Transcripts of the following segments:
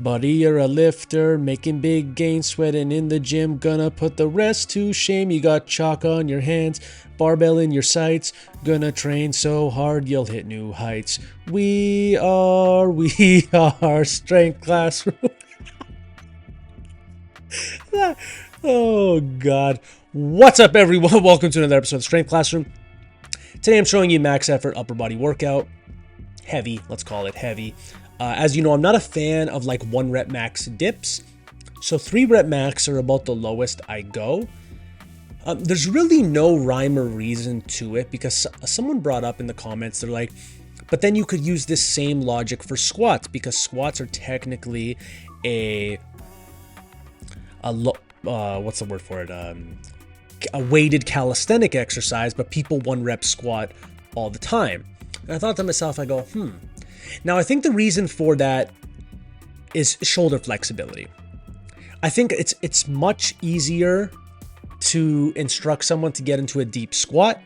Buddy, you're a lifter, making big gains, sweating in the gym, gonna put the rest to shame. You got chalk on your hands, barbell in your sights, gonna train so hard you'll hit new heights. We are Strength Classroom. Oh God. What's up everyone? Welcome to another episode of Strength Classroom. Today I'm showing you max effort upper body workout. Heavy, let's call it heavy. As you know, I'm not a fan of like 1 rep max dips. So 3 rep max are about the lowest I go. There's really no rhyme or reason to it because someone brought up in the comments, they're like, but then you could use this same logic for squats because squats are technically what's the word for it? A weighted calisthenic exercise, but people 1 rep squat all the time. And I thought to myself, I go, Now I think the reason for that is shoulder flexibility. I think it's much easier to instruct someone to get into a deep squat.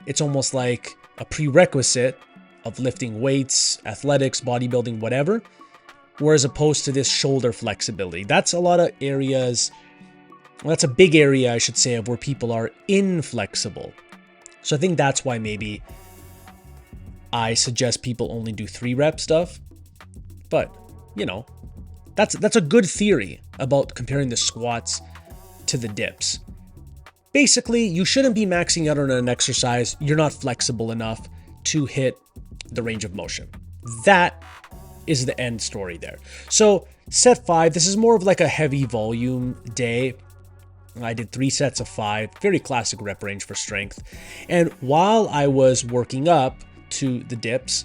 It's almost like a prerequisite of lifting weights, athletics, bodybuilding, whatever, whereas opposed to this shoulder flexibility. That's a lot of areas. Well, that's a big area, I should say, of where people are inflexible. So I think that's why maybe I suggest people only do 3 rep stuff. But, you know, that's a good theory about comparing the squats to the dips. Basically, you shouldn't be maxing out on an exercise you're not flexible enough to hit the range of motion. That is the end story there. So set 5, this is more of like a heavy volume day. I did 3 sets of 5, very classic rep range for strength. And while I was working up to the dips,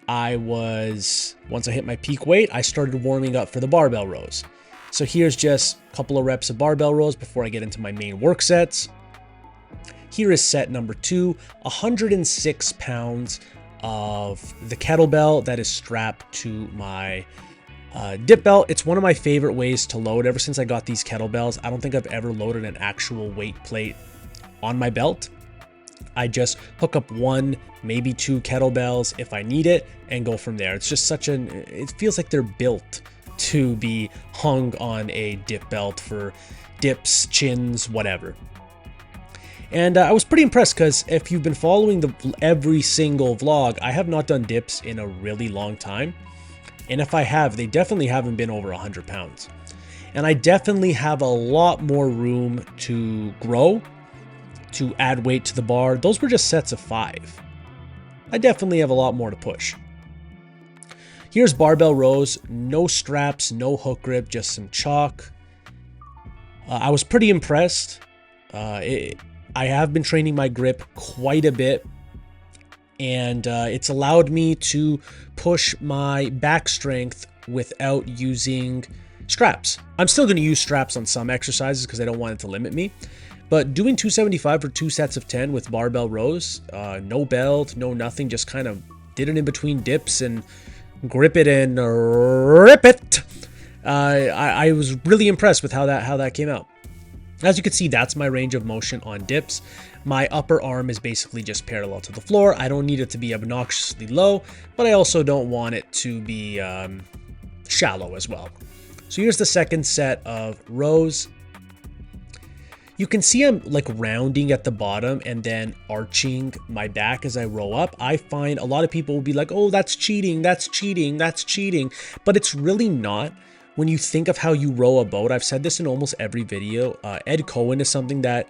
once I hit my peak weight, I started warming up for the barbell rows. So here's just a couple of reps of barbell rows before I get into my main work sets. Here is set number 2, 106 pounds of the kettlebell that is strapped to my dip belt. It's one of my favorite ways to load. Ever since I got these kettlebells, I don't think I've ever loaded an actual weight plate on my belt. I just hook up 1, maybe 2 kettlebells if I need it and go from there. It's just it feels like they're built to be hung on a dip belt for dips, chins, whatever. And I was pretty impressed because if you've been following every single vlog, I have not done dips in a really long time. And if I have, they definitely haven't been over 100 pounds. And I definitely have a lot more room to grow, to add weight to the bar. Those were just sets of 5. I definitely have a lot more to push. Here's barbell rows, no straps, no hook grip, just some chalk. I was pretty impressed. I have been training my grip quite a bit. And it's allowed me to push my back strength without using straps. I'm still going to use straps on some exercises because I don't want it to limit me. But doing 275 for 2 sets of 10 with barbell rows, no belt, no nothing, just kind of did it in between dips and grip it and rip it. I was really impressed with how that came out. As you can see, that's my range of motion on dips. My upper arm is basically just parallel to the floor. I don't need it to be obnoxiously low, but I also don't want it to be shallow as well. So here's the second set of rows. You can see I'm like rounding at the bottom and then arching my back as I row up. I find a lot of people will be like, oh, that's cheating, that's cheating, that's cheating. But it's really not. When you think of how you row a boat, I've said this in almost every video. Ed Cohen is something that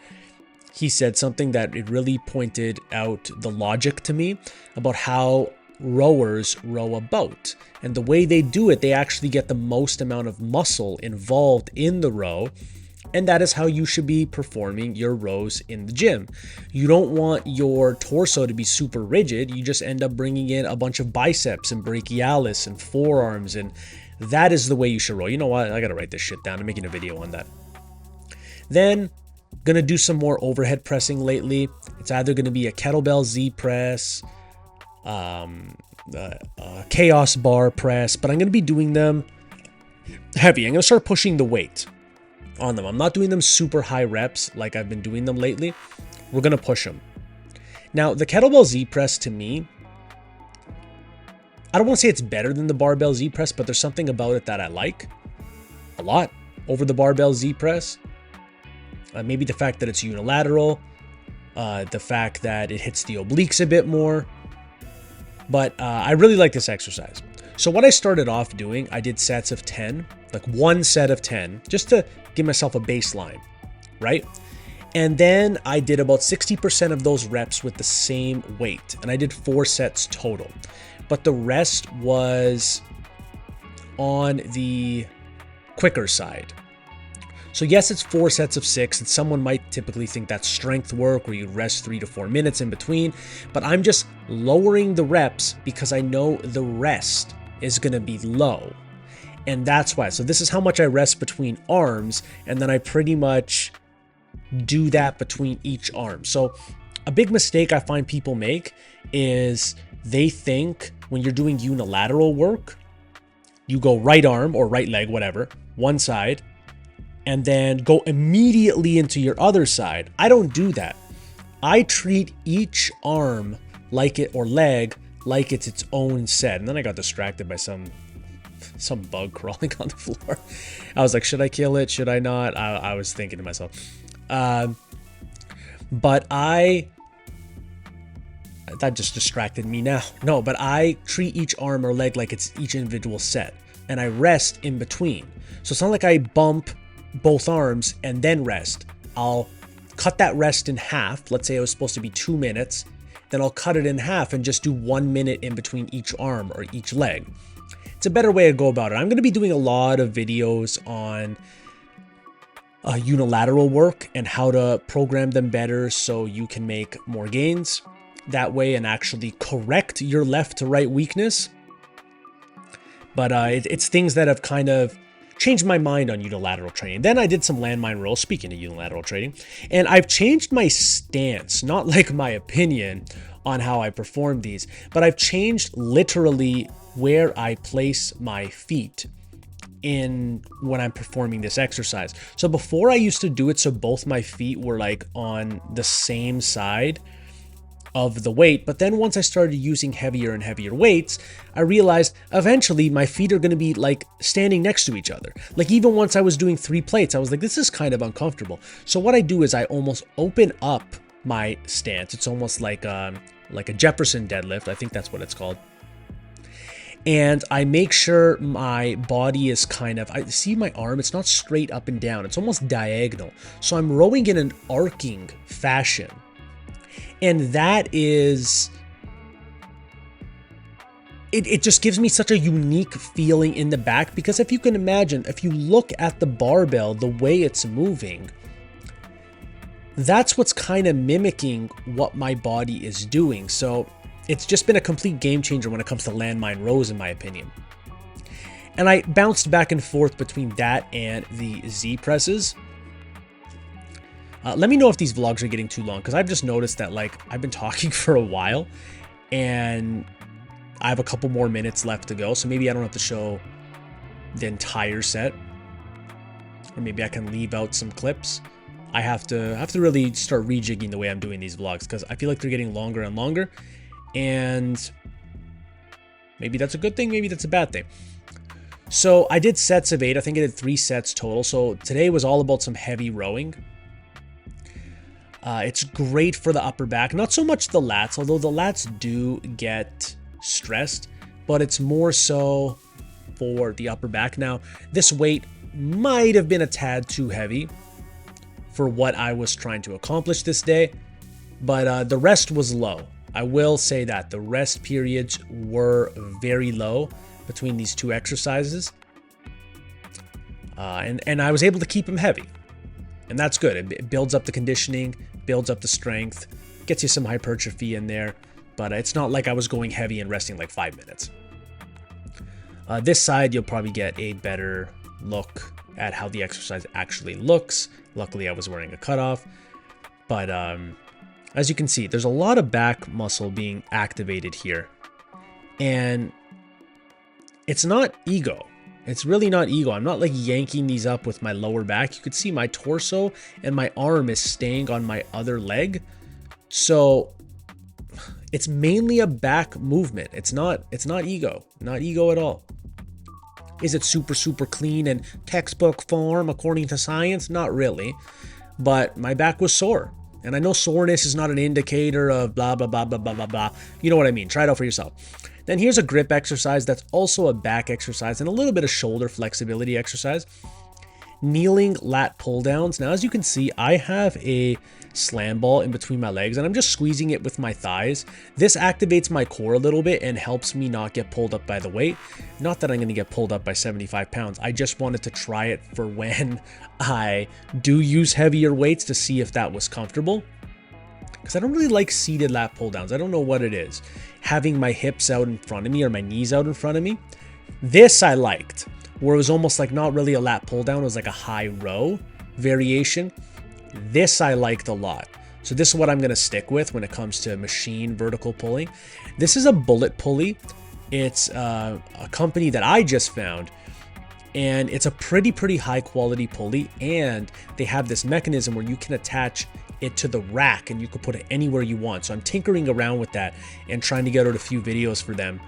he said something that it really pointed out the logic to me about how rowers row a boat. And the way they do it, they actually get the most amount of muscle involved in the row. And that is how you should be performing your rows in the gym. You don't want your torso to be super rigid. You just end up bringing in a bunch of biceps and brachialis and forearms, and that is the way you should row. You know what? I gotta write this shit down. I'm making a video on that. Then, gonna do some more overhead pressing lately. It's either gonna be a kettlebell Z press, chaos bar press, but I'm gonna be doing them heavy. I'm gonna start pushing the weight on them. I'm not doing them super high reps like I've been doing them lately. We're gonna push them. Now, the kettlebell Z press to me I don't want to say it's better than the barbell Z press, but there's something about it that I like a lot over the barbell Z press. Maybe the fact that it's unilateral, the fact that it hits the obliques a bit more, but I really like this exercise. So what I started off doing, I did sets of 10, like one set of 10, just to give myself a baseline, right? And then I did about 60% of those reps with the same weight, and I did 4 sets total. But the rest was on the quicker side. So yes, it's 4 sets of 6, and someone might typically think that's strength work where you rest 3 to 4 minutes in between, but I'm just lowering the reps because I know the rest is going to be low. And that's why. So this is how much I rest between arms, and then I pretty much do that between each arm. So a big mistake I find people make is they think when you're doing unilateral work, you go right arm or right leg, whatever, one side, and then go immediately into your other side. I don't do that. I treat each arm like it, or leg, like it's its own set. And then I got distracted by some bug crawling on the floor. I was like, should I kill it? Should I not? I was thinking to myself. But that just distracted me now. No, but I treat each arm or leg like it's each individual set, and I rest in between. So it's not like I bump both arms and then rest. I'll cut that rest in half. Let's say it was supposed to be 2 minutes. Then I'll cut it in half and just do 1 minute in between each arm or each leg. It's a better way to go about it. I'm going to be doing a lot of videos on unilateral work and how to program them better so you can make more gains that way and actually correct your left to right weakness. But it's things that have kind of changed my mind on unilateral training. Then I did some landmine rolls, speaking of unilateral training, and I've changed my stance, not like my opinion on how I perform these, but I've changed literally where I place my feet in when I'm performing this exercise. So before I used to do it so both my feet were like on the same side of the weight, but then once I started using heavier and heavier weights, I realized eventually my feet are going to be like standing next to each other. Like even once I was doing 3 plates, I was like, this is kind of uncomfortable. So what I do is I almost open up my stance. It's almost like a Jefferson deadlift. I think that's what it's called. And I make sure my body is kind of, I see my arm, it's not straight up and down. It's almost diagonal. So I'm rowing in an arcing fashion. And that is, it just gives me such a unique feeling in the back, because if you can imagine, if you look at the barbell, the way it's moving, that's what's kind of mimicking what my body is doing. So it's just been a complete game changer when it comes to landmine rows, in my opinion. And I bounced back and forth between that and the Z presses. Let me know if these vlogs are getting too long, because I've just noticed that like I've been talking for a while and I have a couple more minutes left to go. So maybe I don't have to show the entire set, or maybe I can leave out some clips. I have to really start rejigging the way I'm doing these vlogs, because I feel like they're getting longer and longer, and maybe that's a good thing, maybe that's a bad thing. So I did sets of 8. I think I did 3 sets total. So today was all about some heavy rowing. It's great for the upper back, not so much the lats, although the lats do get stressed, but it's more so for the upper back. Now, this weight might have been a tad too heavy for what I was trying to accomplish this day, but the rest was low. I will say that the rest periods were very low between these 2 exercises, and I was able to keep them heavy, and that's good. It builds up the conditioning, builds up the strength, gets you some hypertrophy in there, but it's not like I was going heavy and resting like 5 minutes. This side, you'll probably get a better look at how the exercise actually looks. Luckily, I was wearing a cutoff, but as you can see, there's a lot of back muscle being activated here, and it's not ego. It's really not ego. I'm not like yanking these up with my lower back. You could see my torso and my arm is staying on my other leg. So It's mainly a back movement. It's not ego, not ego at all. Is it super clean and textbook form according to science? Not really, but my back was sore. And I know soreness is not an indicator of blah, blah, blah, blah, blah, blah, blah. You know what I mean? Try it out for yourself. Then here's a grip exercise that's also a back exercise and a little bit of shoulder flexibility exercise. Kneeling lat pull downs. Now, as you can see, I have a slam ball in between my legs and I'm just squeezing it with my thighs. This activates my core a little bit and helps me not get pulled up by the weight. Not that I'm going to get pulled up by 75 pounds. I just wanted to try it for when I do use heavier weights to see if that was comfortable. Because I don't really like seated lat pull downs. I don't know what it is. Having my hips out in front of me or my knees out in front of me. This I liked, where it was almost like not really a lat pull down. It was like a high row variation. This I liked a lot. So this is what I'm going to stick with when it comes to machine vertical pulling. This is a bullet pulley. It's a company that I just found, and it's a pretty high quality pulley, and they have this mechanism where you can attach it to the rack and you can put it anywhere you want. So I'm tinkering around with that and trying to get out a few videos for them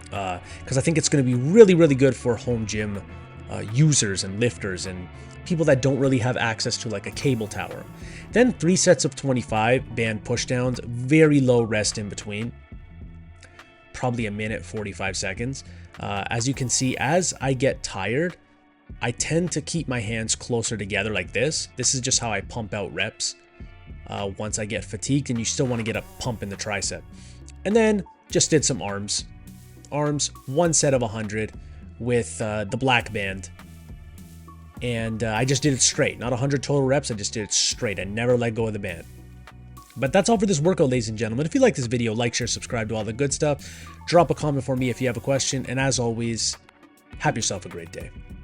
because I think it's going to be really good for home gym users and lifters and people that don't really have access to like a cable tower. Then 3 sets of 25 band push downs, very low rest in between, probably a minute 45 seconds. As you can see, as I get tired, I tend to keep my hands closer together like this. This is just how I pump out reps once I get fatigued, and you still want to get a pump in the tricep. And then just did some arms. 1 set of 100 with the black band. And I just did it straight, not 100 total reps. I just did it straight. I never let go of the band. But that's all for this workout, ladies and gentlemen. If you like this video, like, share, subscribe to all the good stuff. Drop a comment for me if you have a question. And as always, have yourself a great day.